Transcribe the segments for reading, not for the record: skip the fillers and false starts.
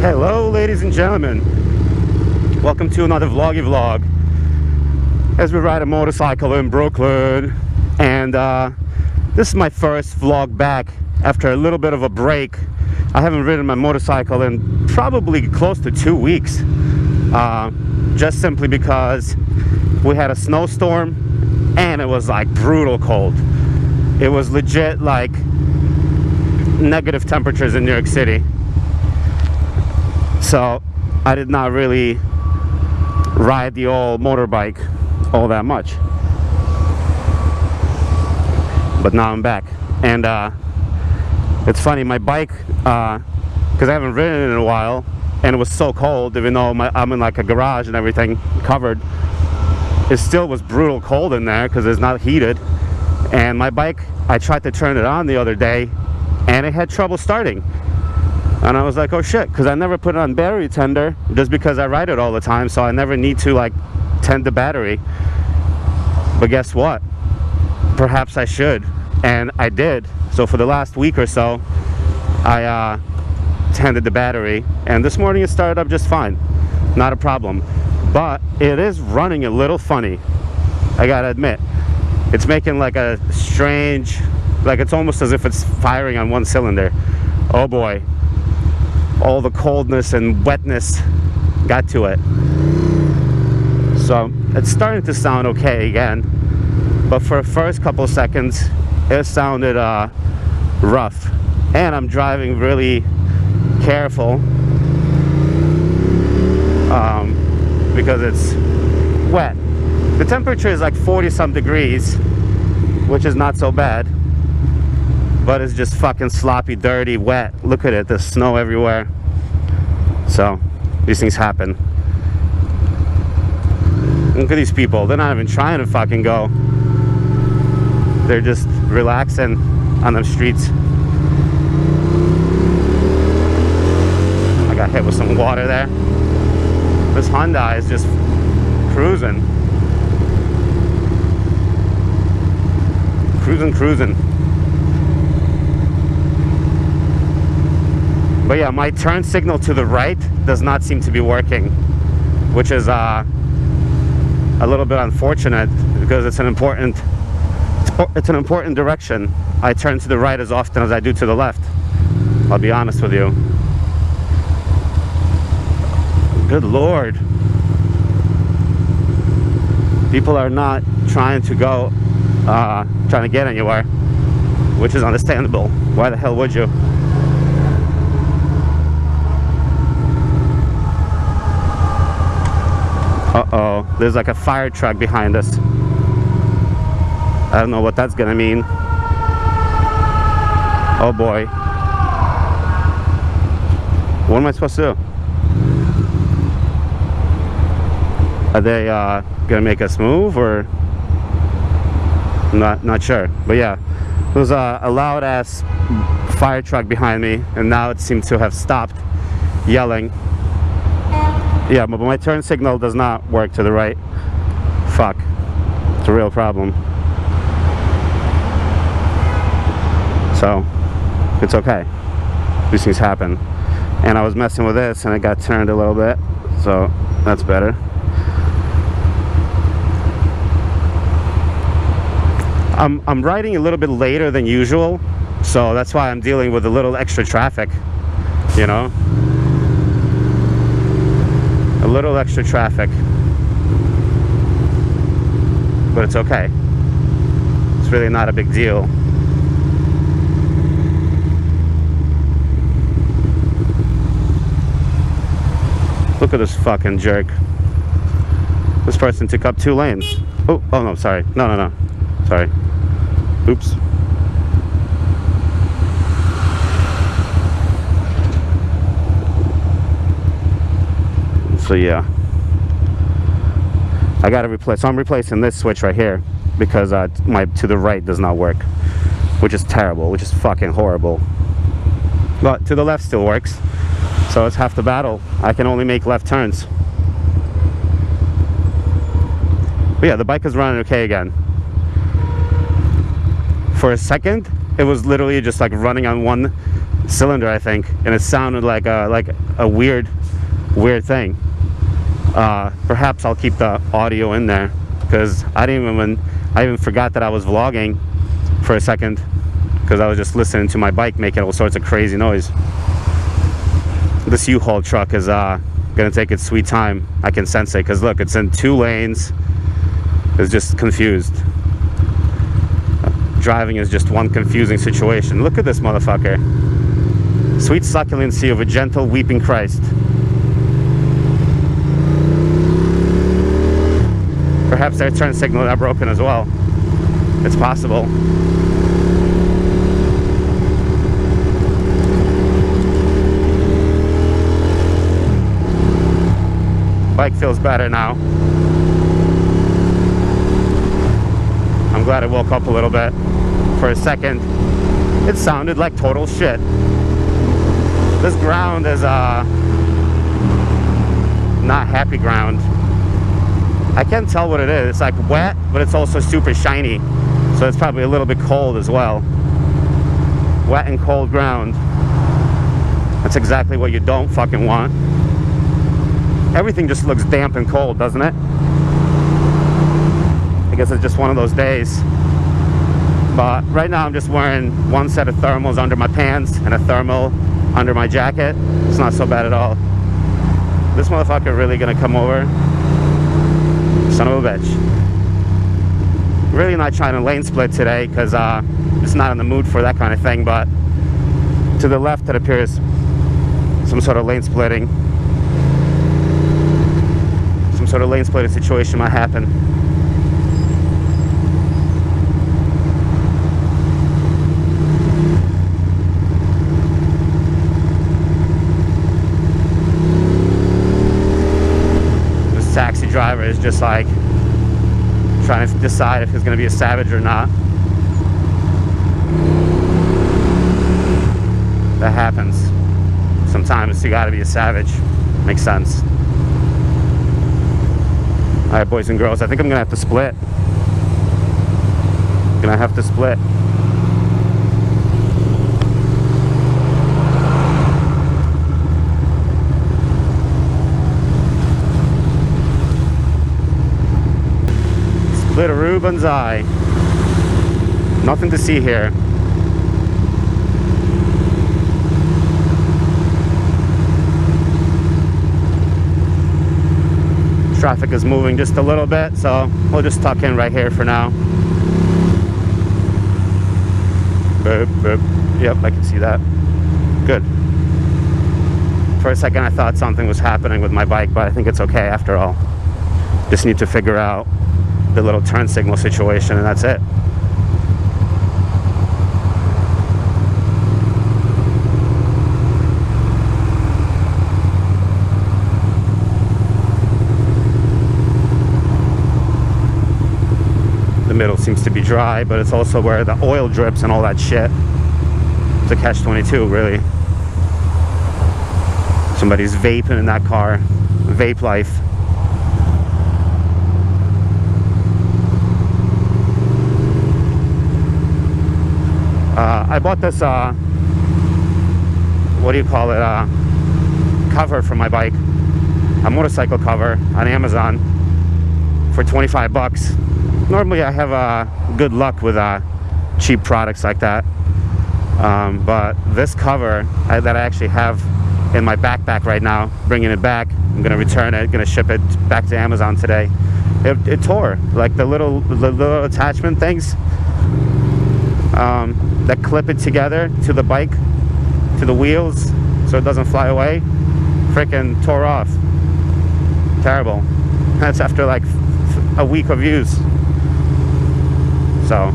Hello ladies and gentlemen, welcome to another vloggy vlog as we ride a motorcycle in Brooklyn. And this is my first vlog back after a little bit of a break. I haven't ridden my motorcycle in probably close to 2 weeks, just simply because we had a snowstorm and it was like brutal cold. It was legit like negative temperatures in New York City. So I did not really ride the old motorbike all that much. But now I'm back. And it's funny, my bike, because I haven't ridden it in a while, and it was so cold, even though I'm in like a garage and everything covered, it still was brutal cold in there because it's not heated. And my bike, I tried to turn it on the other day and it had trouble starting. And I was like, oh shit, because I never put it on battery tender just because I ride it all the time, so I never need to like tend the battery. But guess what? Perhaps I should. And I did. So for the last week or so, I tended the battery, and this morning it started up just fine. Not a problem. But it is running a little funny, I gotta admit. It's making like a strange, like it's almost as if it's firing on one cylinder. Oh boy. All the coldness and wetness got to it. So it's starting to sound okay again, but for the first couple of seconds it sounded rough. And I'm driving really careful because it's wet. The temperature is like 40 some degrees, which is not so bad, but it's just fucking sloppy, dirty, wet. Look at it, there's snow everywhere. So these things happen. Look at these people, they're not even trying to fucking go. They're just relaxing on the streets. I got hit with some water there. This Honda is just cruising. Cruising. But yeah, my turn signal to the right does not seem to be working, which is a little bit unfortunate because it's an important direction. I turn to the right as often as I do to the left. I'll be honest with you. Good Lord. People are not trying to go, trying to get anywhere, which is understandable. Why the hell would you? Uh-oh, there's like a fire truck behind us. I don't know what that's gonna mean. Oh boy. What am I supposed to do? Are they gonna make us move, or not sure? But yeah, there was a loud ass fire truck behind me, and now it seems to have stopped yelling. Yeah, but my turn signal does not work to the right. Fuck, it's a real problem. So it's okay, these things happen. And I was messing with this and it got turned a little bit, so that's better. I'm riding a little bit later than usual, so that's why I'm dealing with a little extra traffic, you know? A little extra traffic. But it's okay. It's really not a big deal. Look at this fucking jerk. This person took up 2 lanes. Oh no, sorry. No. Sorry. Oops. So yeah, I gotta replace. So I'm replacing this switch right here because my to the right does not work, which is terrible, which is fucking horrible. But to the left still works, so it's half the battle. I can only make left turns. But yeah, the bike is running okay again. For a second, it was literally just like running on one cylinder, I think, and it sounded like a weird thing. Perhaps I'll keep the audio in there, because I even forgot that I was vlogging for a second, because I was just listening to my bike making all sorts of crazy noise. This U-Haul truck is gonna take its sweet time. I can sense it, because look, it's in 2 lanes. It's just confused. Driving is just one confusing situation. Look at this motherfucker. Sweet succulency of a gentle weeping Christ. Perhaps their turn signals are broken as well. It's possible. Bike feels better now. I'm glad I woke up a little bit. For a second, it sounded like total shit. This ground is not happy ground. I can't tell what it is. It's like wet, but it's also super shiny. So it's probably a little bit cold as well. Wet and cold ground. That's exactly what you don't fucking want. Everything just looks damp and cold, doesn't it? I guess it's just one of those days. But right now I'm just wearing one set of thermals under my pants and a thermal under my jacket. It's not so bad at all. This motherfucker really gonna come over? Son of a bitch. Really not trying to lane split today, because it's not in the mood for that kind of thing, but to the left it appears some sort of lane splitting. Some sort of lane splitting situation might happen. Taxi driver is just like trying to decide if he's going to be a savage or not. That happens. Sometimes you got to be a savage. Makes sense. Alright, boys and girls, I think I'm going to have to split. Gonna have to split. Split-a-roo banzai. Nothing to see here. Traffic is moving just a little bit, so we'll just tuck in right here for now. Boop, boop. Yep, I can see that. Good. For a second I thought something was happening with my bike, but I think it's okay after all. Just need to figure out the little turn signal situation, and that's it. The middle seems to be dry, but it's also where the oil drips and all that shit. It's a catch-22, really. Somebody's vaping in that car. Vape life. I bought this, what do you call it, cover for my bike, a motorcycle cover on Amazon for 25 bucks. Normally I have good luck with cheap products like that, but this cover that I actually have in my backpack right now, bringing it back, I'm going to return it, going to ship it back to Amazon today. It tore, like the little attachment things that clip it together to the bike, to the wheels, so it doesn't fly away. Frickin' tore off. Terrible. That's after like a week of use. So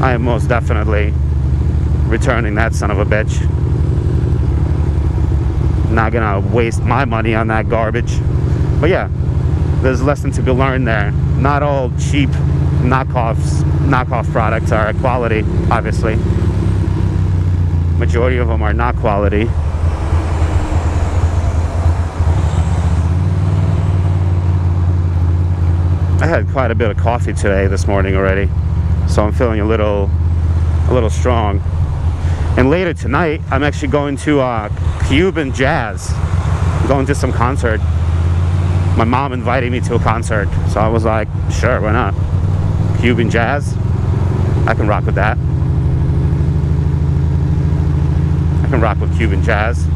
I am most definitely returning that son of a bitch. Not gonna waste my money on that garbage. But yeah, there's a lesson to be learned there. Not all cheap knockoff products are quality, obviously. Majority of them are not quality. I had quite a bit of coffee today, this morning already, so I'm feeling a little strong. And later tonight, I'm actually going to Cuban jazz. I'm going to some concert. My mom invited me to a concert, so I was like, sure, why not? Cuban jazz, I can rock with that. I can rock with Cuban jazz.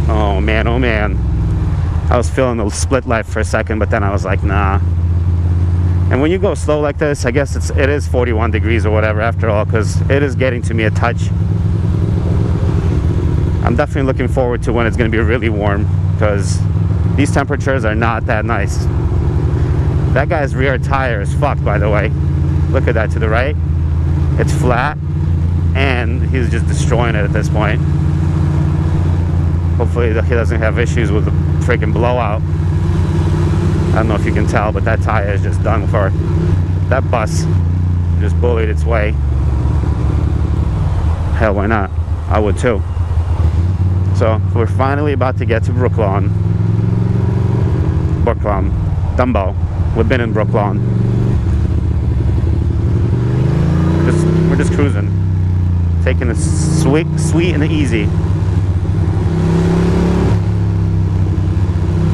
Oh man, oh man. I was feeling the split life for a second, but then I was like, nah. And when you go slow like this, I guess it is 41 degrees or whatever after all, because it is getting to me a touch. I'm definitely looking forward to when it's going to be really warm, because these temperatures are not that nice. That guy's rear tire is fucked, by the way. Look at that to the right. It's flat, and he's just destroying it at this point. Hopefully he doesn't have issues with the freaking blowout. I don't know if you can tell, but that tire is just done for. That bus just bullied its way. Hell, why not? I would too. So we're finally about to get to Brooklyn. Dumbo. We've been in Brooklyn. We're just cruising, taking it sweet and easy.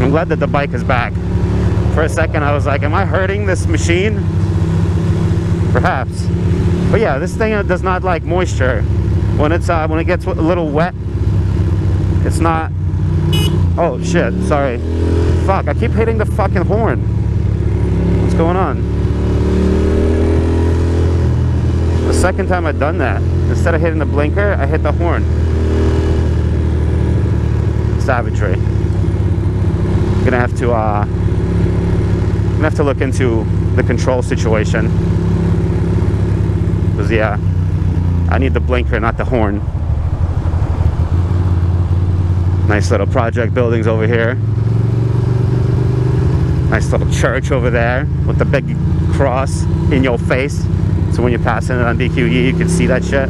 I'm glad that the bike is back. For a second, I was like, am I hurting this machine? Perhaps. But yeah, this thing does not like moisture. When it gets a little wet, it's not. Oh shit! Sorry. Fuck! I keep hitting the fucking horn. What's going on? The second time I've done that, instead of hitting the blinker, I hit the horn. Savagery. Gonna have to look into the control situation, because yeah, I need the blinker, not the horn. Nice little project buildings over here. Nice little church over there with the big cross in your face, so when you're passing it on BQE you can see that shit.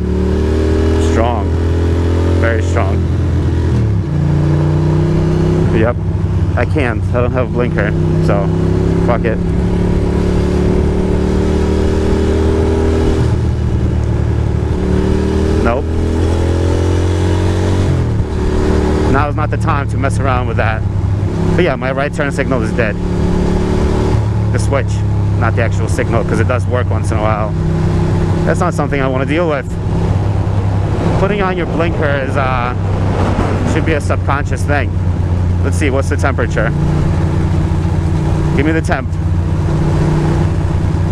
Strong, very strong. Yep, I can't. I don't have a blinker, so fuck it. Nope. Now is not the time to mess around with that. But yeah, my right turn signal is dead. The switch, not the actual signal, because it does work once in a while. That's not something I want to deal with. Putting on your blinker is should be a subconscious thing. Let's see, what's the temperature? Give me the temp.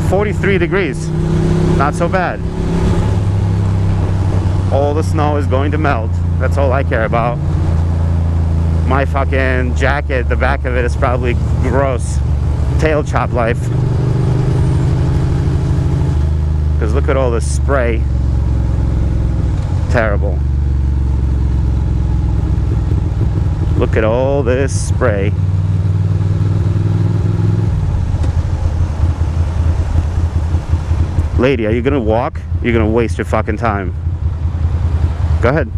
43 degrees. Not so bad. All the snow is going to melt. That's all I care about. My fucking jacket, the back of it is probably gross. Tail chop life. Because look at all this spray. Terrible. Look at all this spray. Lady, are you gonna walk? You're gonna waste your fucking time. Go ahead.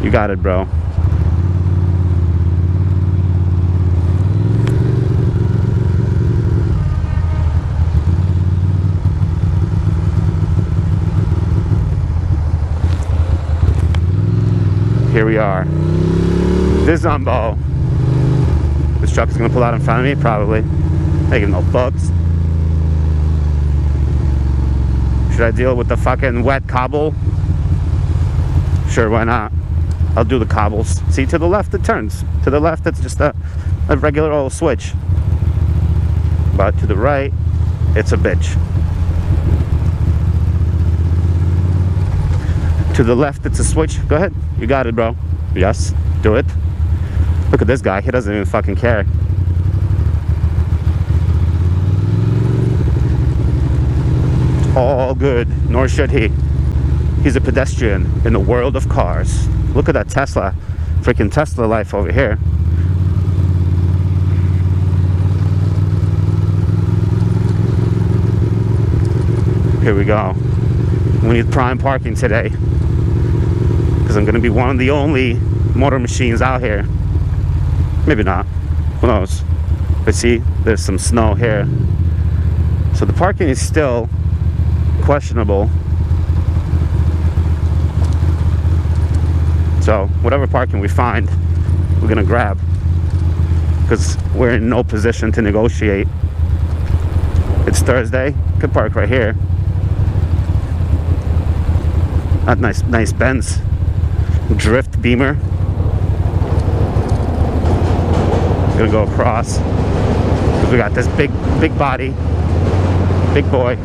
You got it, bro. Here we are. This Dumbo. This truck is gonna pull out in front of me, probably. Making no bugs. Should I deal with the fucking wet cobble? Sure, why not? I'll do the cobbles. See, to the left it turns. To the left it's just a regular old switch. But to the right, it's a bitch. To the left it's a switch. Go ahead. You got it, bro. Yes, do it. Look at this guy. He doesn't even fucking care. All good. Nor should he. He's a pedestrian in the world of cars. Look at that Tesla. Freaking Tesla life over here. Here we go. We need prime parking today, because I'm going to be one of the only motor machines out here. Maybe not. Who knows? But see, there's some snow here. So the parking is still questionable. So whatever parking we find, we're gonna grab, because we're in no position to negotiate. It's Thursday. Could park right here. That nice Benz drift Beamer. Gonna go across because we got this big body, big boy.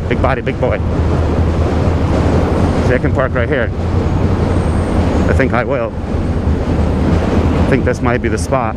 See, I can park right here. I think I will. I think this might be the spot.